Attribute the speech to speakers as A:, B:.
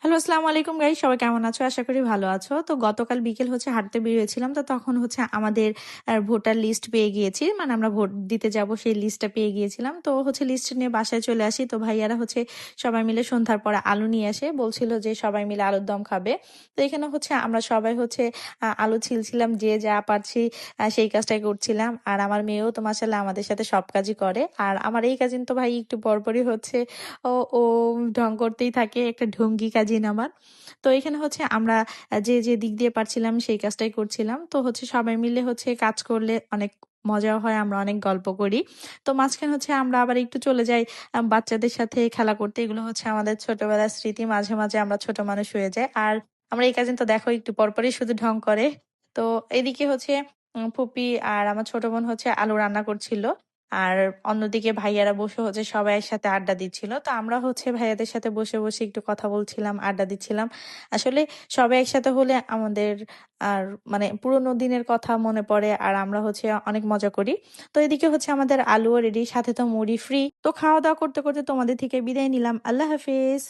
A: Hello, আসসালামু আলাইকুম guys. সবাই কেমন আছো? আশা করি ভালো আছো। তো গতকাল বিকেল হাঁটতে বেরিয়েছিলাম। তো তখন আমাদের ভোটার লিস্ট পেয়ে গিয়েছি। মানে আমরা ভোট দিতে যাব সেই লিস্টটা পেয়ে গিয়েছিলাম। তো লিস্ট নিয়ে বাসায় চলে আসি। তো ভাইয়ারা সবাই মিলে সন্ধ্যার পরে আলু নিয়ে আসে। বলছিল যে সবাই মিলে আলুর দম খাবে। তো এখানে আমরা সবাই আলু ছিলছিলাম, যে যা পারছি সেই কাজটাই করছিলাম। আর আমার মেয়েও তো মাশাআল্লাহ আমাদের সাথে সব কাজই করে। আর আমার এই কাজিন তো ভাই একটু পরপরই ও ও ঢং করতেই থাকে, একটা ঢঙ্গি কাজিন আমার। তো এখানে আমরা যে দিক দিয়ে পারছিলাম সেই কাজটাই করছিলাম। তো সবাই মিলে কাজ করলে অনেক মজা হয়, আমরা অনেক গল্প করি। তো মাঝখানে আমরা আবার একটু চলে যাই বাচ্চাদের সাথে খেলা করতে। এগুলো আমাদের ছোটবেলার স্মৃতি। মাঝে মাঝে আমরা ছোট মানুষ হয়ে যাই। আর আমরা এই কাজিন তো দেখো একটু পরপরই শুধু ঢং করে। তো এদিকে ফুপি আর আমার ছোট বোন আলু রান্না করছিল। আর অন্যদিকে ভাইয়ারা বসে সবাই একসাথে আড্ডা দিচ্ছিল। তো আমরা ভাইয়াদের সাথে বসে বসে একটু কথা বলছিলাম, আড্ডা দিচ্ছিলাম। আসলে সবাই একসাথে হলে আমাদের আর মানে পুরোনো দিনের কথা মনে পড়ে, আর আমরা অনেক মজা করি। তো এদিকে আমাদের আলুও রেডি, সাথে তো মুড়ি ফ্রি। তো খাওয়া দাওয়া করতে করতে তোমাদের থেকে বিদায় নিলাম। আল্লাহ হাফিজ।